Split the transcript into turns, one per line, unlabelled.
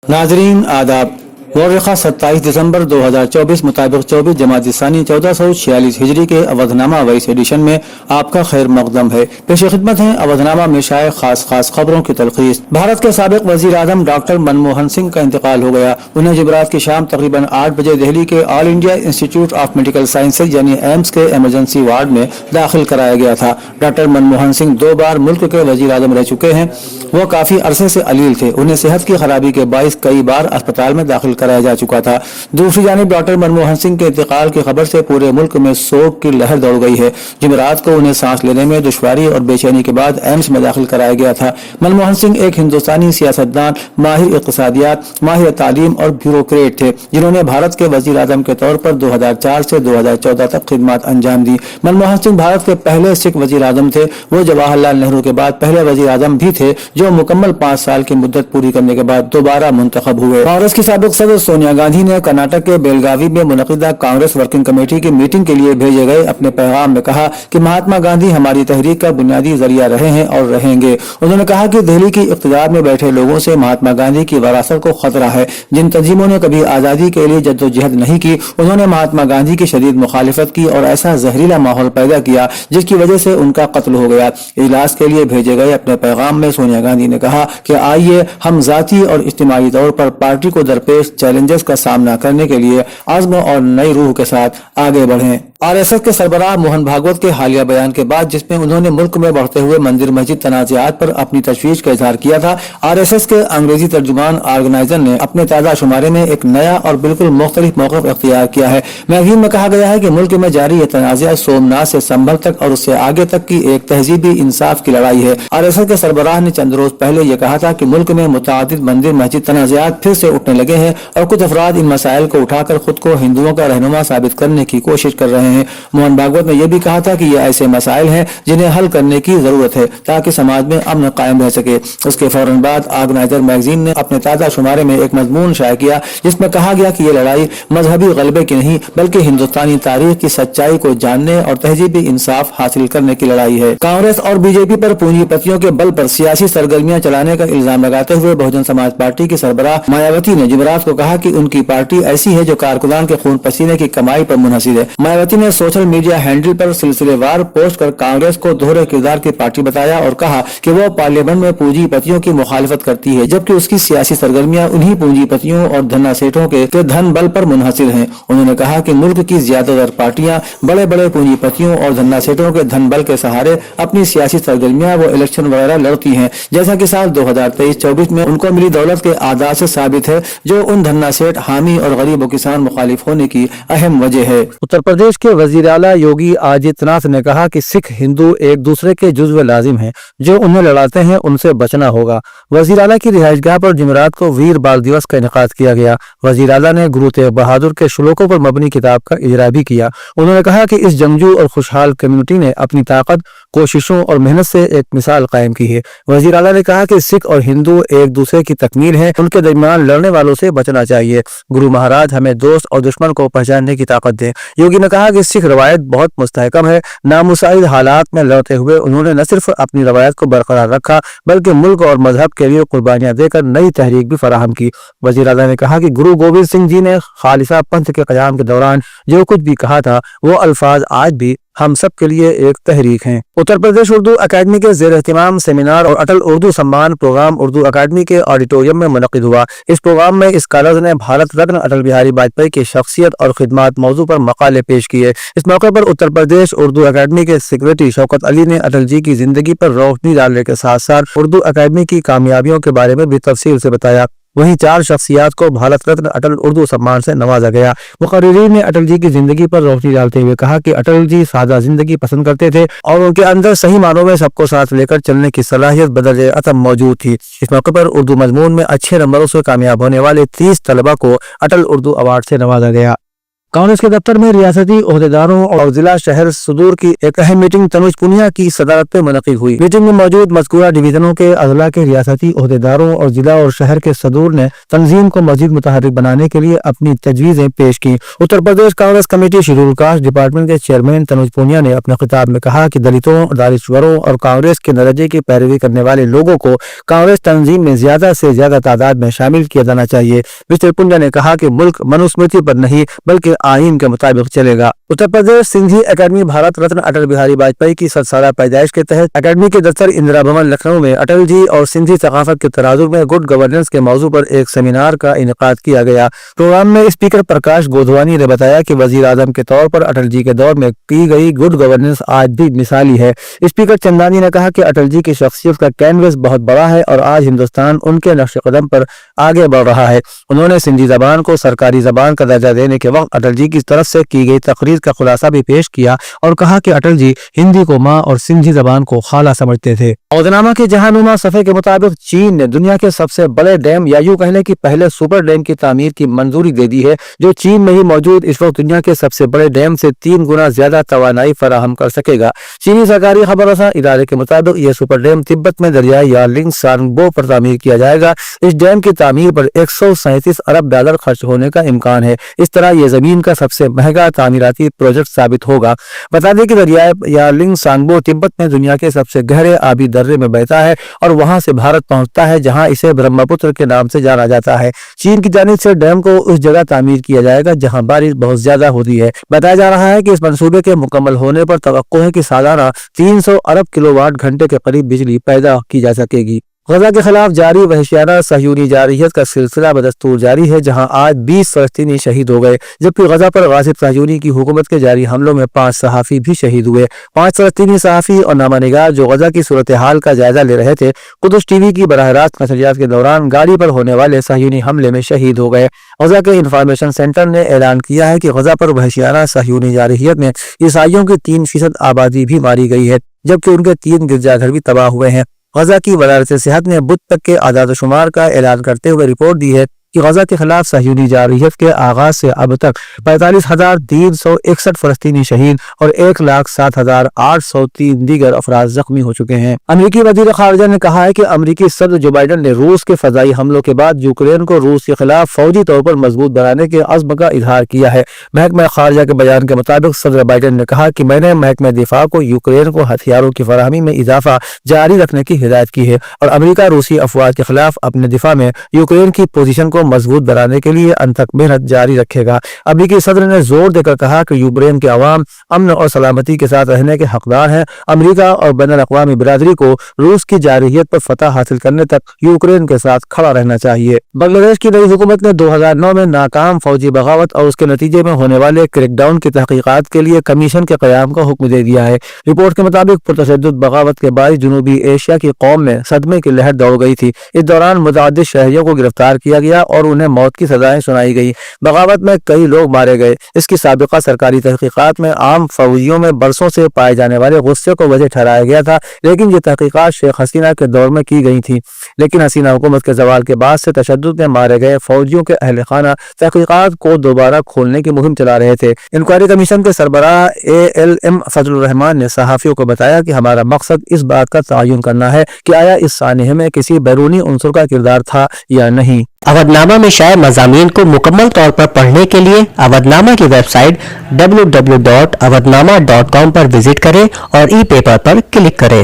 नाजरीन आदाब। मौरख़ा 27 दिसंबर 2024 मुताबिक 24 जमात सानी 1446 हिजरी के अवधनामा वैस एडिशन में आपका खैर मकदम है। पेश खिदमत है अवधनामा में शाये खास खबरों की तलखीस। भारत के साबिक वजीर आजम डॉक्टर मनमोहन सिंह का इंतकाल हो गया। उन्हें जुमेरात की शाम तकरीबन 8 बजे दिल्ली के all India institute of medical sciences यानी एम्स के इमरजेंसी वार्ड में दाखिल कराया गया था। डॉक्टर मनमोहन सिंह 2 बार मुल्क के वजीर आजम रह चुके हैं। वो काफी अरसे से अलील थे। उन्हें सेहत की खराबी के बाइस कई बार अस्पताल में दाखिल कराया जा चुका था। दूसरी जानिब डॉक्टर मनमोहन सिंह के इंतकाल की खबर से पूरे मुल्क में शोक की लहर दौड़ गई है। जुमेरात को उन्हें सांस लेने में दुश्वारी और बेचैनी के बाद एम्स में दाखिल कराया गया था। मनमोहन सिंह एक हिंदुस्तानी सियासतदान, माहिर इक़्तिसादियात, माहिर तालीम और ब्यूरोक्रेट थे, जिन्होंने भारत के वजीर आजम के तौर पर 2004 से 2014 तक खिदमत अंजाम दी। मनमोहन सिंह भारत के पहले सिख वजीर आजम थे। वो जवाहरलाल नेहरू के बाद पहले वजीर आजम भी थे जो मुकम्मल 5 साल की मुद्दत पूरी करने के बाद दोबारा मुंतखब हुए। कांग्रेस की साबिक सदर सोनिया गांधी ने कर्नाटक के बेलगावी में मुनक़िदा कांग्रेस वर्किंग कमेटी की मीटिंग के लिए भेजे गए अपने पैगाम में कहा कि महात्मा गांधी हमारी तहरीक का बुनियादी जरिया रहे हैं और रहेंगे। उन्होंने कहा कि दिल्ली की इक़्तिदार में बैठे लोगों से महात्मा गांधी की विरासत को खतरा है। जिन तंजीमों ने कभी आज़ादी के लिए जद्दोजहद नहीं की, उन्होंने महात्मा गांधी की शदीद मुखालिफत की और ऐसा जहरीला माहौल पैदा किया जिसकी वजह से उनका कत्ल हो गया। इजलास के लिए भेजे गए अपने पैगाम में सोनिया गांधी ने कहा कि आइए हम जाती और इज्तिमाई तौर पर पार्टी को दरपेश चैलेंजेस का सामना करने के लिए आज़्म और नई रूह के साथ आगे बढ़ें। आरएसएस के सरबराह मोहन भागवत के हालिया बयान के बाद जिसमें उन्होंने मुल्क में बढ़ते हुए मंदिर मस्जिद तनाज़ात पर अपनी तशवीश का इजहार किया था, आरएसएस के अंग्रेजी तर्जुमान ऑर्गेनाइजर ने अपने ताज़ा शुमारे में एक नया और बिल्कुल मुख्तलिफ मौक़िफ़ इख्तियार किया है। मैगज़ीन में कहा गया है कि मुल्क में जारी यह तनाज़ा सोमनाथ से संभल तक और उससे आगे तक की एक तहजीबी इंसाफ की लड़ाई है। आरएसएस के सरबराह ने चंद रोज पहले यह कहा था कि मुल्क में मुतअद्दिद मंदिर मस्जिद तनाज़ात फिर से उठने लगे हैं और कुछ अफराद इन मसाइल को उठाकर खुद को हिंदुओं का रहनुमा साबित करने की कोशिश कर रहे हैं। मोहन भागवत ने यह भी कहा था कि ये ऐसे मसाइल हैं जिन्हें हल करने की जरूरत है ताकि समाज में अमन कायम रह सके। उसके फौरन बाद ऑर्गेनाइजर मैगजीन ने अपने ताज़ा शुमारे में एक मजमून शाया किया जिसमें कहा गया कि ये लड़ाई मजहबी गलबे की नहीं बल्कि हिंदुस्तानी तारीख की सच्चाई को जानने और तहजीबी इंसाफ हासिल करने की लड़ाई है। कांग्रेस और बीजेपी पर पूंजीपतियों के बल पर सियासी सरगर्मियां चलाने का इल्जाम लगाते हुए बहुजन समाज पार्टी की सरबराह मायावती ने जुमेरात को कहा कि उनकी पार्टी ऐसी है जो कारकुनान के खून पसीने की कमाई पर मुनहसिर है। मायावती ने सोशल मीडिया हैंडल पर सिलसिलेवार पोस्ट कर कांग्रेस को दोहरे किरदार की पार्टी बताया और कहा कि वो पार्लियामेंट में पूंजीपतियों की मुखालिफत करती है जबकि उसकी सियासी सरगर्मियां उन्हीं पूंजीपतियों और धन्ना सेठों के धन बल पर मुनहसिर हैं। उन्होंने कहा कि मुल्क की ज्यादातर पार्टियां बड़े बड़े पूंजीपतियों और धन्ना सेठों के धन बल के सहारे अपनी सियासी सरगर्मियां वो इलेक्शन वगैरह लड़ती हैं, जैसा कि साल 2023-24 में उनको मिली दौलत के आदात से साबित है जो उन धन्ना सेठ हामी और गरीब व किसान मुखालिफ होने की अहम वजह है। उत्तर प्रदेश के वजीर आला योगी आदित्यनाथ ने कहा कि सिख हिंदू एक दूसरे के जुज़्व लाजिम हैं, जो उन्हें लड़ाते हैं उनसे बचना होगा। वजीर आला की रिहाइशगाह पर जुमेरात को वीर बाल दिवस का इनेकाद किया गया। वजीर आला ने गुरु तेग बहादुर के श्लोकों पर मबनी किताब का इजरा भी किया। उन्होंने कहा कि इस जंगजू और खुशहाल कम्युनिटी ने अपनी ताकत, कोशिशों और मेहनत से एक मिसाल कायम की है। वजीर आला ने कहा कि सिख और हिंदू एक दूसरे की तकमील है, उनके दरमियान लड़ने वालों से बचना चाहिए। गुरु महाराज हमें दोस्त और दुश्मन को पहचानने की ताकत दें। योगी ने कहा कि सिख रवायत बहुत मुस्तहकम है। नामुसाइद हालात में लड़ते हुए उन्होंने न सिर्फ अपनी रवायत को बरकरार रखा बल्कि मुल्क और मजहब के लिए कुर्बानियां देकर नई तहरीक भी फराहम की। वजीर आला ने कहा कि गुरु गोविंद सिंह जी ने खालिसा पंथ के क़याम के दौरान जो कुछ भी कहा था वो अल्फाज आज भी हम सब के लिए एक तहरीक हैं। उत्तर प्रदेश उर्दू अकादमी के ज़ेर एहतिमाम सेमिनार और अटल उर्दू सम्मान प्रोग्राम उर्दू अकादमी के ऑडिटोरियम में मुनक़िद हुआ। इस प्रोग्राम में स्कॉलर्स ने भारत रत्न अटल बिहारी वाजपेयी की शख्सियत और खिदमात मौजू पर मकाले पेश किए। इस मौके पर उत्तर प्रदेश उर्दू अकादमी के सेक्रेटरी शौकत अली ने अटल जी की जिंदगी पर रोशनी डालने के साथ साथ उर्दू अकादमी की कामयाबियों के बारे में भी तफसील से बताया। वहीं 4 शख्सियात को भारत रत्न अटल उर्दू सम्मान से नवाजा गया। मुक़र्रिरीन ने अटल जी की जिंदगी पर रोशनी डालते हुए कहा कि अटल जी सादा जिंदगी पसंद करते थे और उनके अंदर सही मानों में सबको साथ लेकर चलने की सलाहियत बदर अतम मौजूद थी। इस मौके पर उर्दू मजमून में अच्छे नंबरों से कामयाब होने वाले 30 तलबा को अटल उर्दू अवार्ड से नवाजा गया। कांग्रेस के दफ्तर में रियासती ओहदेदारों और जिला शहर सदूर की एक अहम मीटिंग तनुज पुनिया की सदारत में मुनक़िद हुई। मीटिंग में मौजूद मज़कूरा डिवीजनों के अजला के रियासती ओहदेदारों और जिला और शहर के सदूर ने तंजीम को मजीद मुतहर्रिक बनाने के लिए अपनी तजवीज़ें पेश की। Uttar Pradesh Congress committee schedule caste department के चेयरमैन तनुज पुनिया ने अपने खिताब में कहा कि दलितों, दानिश्वरों और कांग्रेस के नज़रिए की पैरवी करने वाले लोगों को कांग्रेस तंजीम में ज्यादा से ज्यादा तादाद में शामिल किया जाना चाहिए। मिस्टर पुनिया ने कहा कि मुल्क मनुस्मृति पर नहीं बल्कि आईन के मुताबिक चलेगा। उत्तर प्रदेश सिंधी एकेडमी भारत रत्न अटल बिहारी वाजपेयी की 100 साला पैदाइश के तहत एकेडमी के दफ्तर इंदिरा भवन लखनऊ में अटल जी और सिंधी सकाफत के तराजू में गुड गवर्नेंस के मौजू पर एक सेमिनार का इनेकाद किया गया। प्रोग्राम में स्पीकर प्रकाश गोधवानी ने बताया कि वजीर आजम के तौर पर अटल जी के दौर में की गई गुड गवर्नेंस आज भी मिसाली है। स्पीकर चंदानी ने कहा कि अटल जी की शख्सियत का कैनवस बहुत बड़ा है और आज हिंदुस्तान उनके नक्श कदम पर आगे बढ़ रहा है। उन्होंने सिंधी जबान को सरकारी जबान का दर्जा देने के वक्त अटल जी की तरफ से की गई तकरीर का खुलासा भी पेश किया और कहा कि अटल जी हिंदी को माँ और सिंधी जबान को खाला समझते थे। औदनामा के जहानुमा सफ़े के मुताबिक चीन ने दुनिया के सबसे बड़े डैम या यूं कह लें कि पहले सुपर डैम की तामीर की मंजूरी दे दी है, जो चीन में ही मौजूद इस वक्त दुनिया के सबसे बड़े डैम से 3 गुना ज्यादा तवानाई फराहम कर सकेगा। चीनी सरकारी खबरसां इदारे के मुताबिक यह सुपर डैम तिब्बत में दरियाई यार्लिंग सांगबो पर तामीर किया जाएगा। इस डैम की तामीर पर 137 अरब डॉलर खर्च होने का इम्कान है। इस तरह यह जमीन का सबसे महंगा तामीराती प्रोजेक्ट साबित होगा। बता दें कि दरियाई यार्लिंग सांगबो तिब्बत में दुनिया के सबसे गहरे आबी दर्रे में बहता है और वहां से भारत पहुंचता है, जहां इसे ब्रह्मपुत्र के नाम से जाना जाता है। चीन की जानिब से डैम को उस जगह तामीर किया जाएगा जहां बारिश बहुत ज्यादा होती है। बताया जा रहा है कि इस मंसूबे के मुकम्मल होने पर तवक्को है कि सालाना 300 अरब किलोवाट घंटे के करीब बिजली पैदा की जा सकेगी। गजा के खिलाफ जारी वहशियाना सहयूनी जारहियत का सिलसिला बदस्तूर जारी है, जहां आज 20 फलस्तीनी शहीद हो गए, जबकि गजा पर गासिब सहयूनी की हुकूमत के जारी हमलों में 5 सहाफ़ी भी शहीद हुए। 5 फलस्तीनी सहाफ़ी और नामानिगार जो गजा की सूरत हाल का जायजा ले रहे थे, कुदस टीवी की बराह रास्त नशरियात के दौरान गाड़ी पर होने वाले सहयूनी हमले में शहीद हो गए। गजा के इंफॉर्मेशन सेंटर ने ऐलान किया है कि गजा पर वहशियाना सहयूनी जारहियत में ईसाइयों की 3% आबादी भी मारी गई है, जबकि उनके 3 गिरजाघर भी तबाह हुए हैं। गजा की वजारत सेहत ने बुध तक के आदाद शुमार का ऐलान करते हुए रिपोर्ट दी है कि गजा के खिलाफ सहयूनी जारहियत के आगाज से अब तक 45,361 फलस्तीनी शहीद और 1,07,803 दीगर अफराद जख्मी हो चुके हैं। अमेरिकी वजीर खारजा ने कहा है कि अमेरिकी सदर जो बाइडन ने रूस के फजाई हमलों के बाद यूक्रेन को रूस के खिलाफ फौजी तौर पर मजबूत बनाने के अज़्म का इजहार किया है। महकमा खारजा के बयान के मुताबिक सदर बाइडन ने कहा कि मैंने महकमा दिफा को यूक्रेन को हथियारों की फराहमी में इजाफा जारी रखने की हिदायत की है और अमेरिका रूसी अफवाज के खिलाफ अपने दिफा में यूक्रेन की पोजीशन को मजबूत बनाने के लिए अनथक मेहनत जारी रखेगा। अमेरिकी सदर ने जोर देकर कहा कि यूक्रेन के अवाम अमन और सलामती के साथ रहने के हकदार हैं। अमेरिका और बैनुल अक़वामी बिरादरी को रूस की जारहियत पर फतह हासिल करने तक यूक्रेन के साथ खड़ा रहना चाहिए। बांग्लादेश की नई हुकूमत ने 2009 में नाकाम फौजी बगावत और उसके नतीजे में होने वाले क्रैकडाउन की तहकीकात के लिए कमीशन के क़याम का हुक्म दे दिया है। रिपोर्ट के मुताबिक पुरतशद्दुद बगावत के बायस जनूबी एशिया की कौम में सदमे की लहर दौड़ गई थी। इस दौरान मुतअद्दिद शहरियों को गिरफ्तार किया गया और उन्हें मौत की सजाएं सुनाई गई। बगावत में कई लोग मारे गए। इसकी साबिका सरकारी तहकीकात में आम फौजियों में बरसों से पाए जाने वाले गुस्से को वजह ठहराया गया था, लेकिन ये तहकीकात शेख हसीना के दौर में की गई थी। लेकिन हसीना हुकूमत के जवाल के बाद से तशद्दुद में मारे गए फौजियों के अहल खाना तहकीकात को दोबारा खोलने की मुहिम चला रहे थे। इंक्वायरी कमीशन के सरबराह ALM फजलुर रहमान ने सहाफियों को बताया कि हमारा मकसद इस बात का तयन करना है कि आया इस सानहे में किसी बैरूनी उनसर का किरदार था या नहीं।
अवधनामा में शाये मज़ामीन को मुकम्मल तौर पर पढ़ने के लिए अवधनामा की वेबसाइट www.awadhnama.com पर विजिट करें और ई पेपर पर क्लिक करें।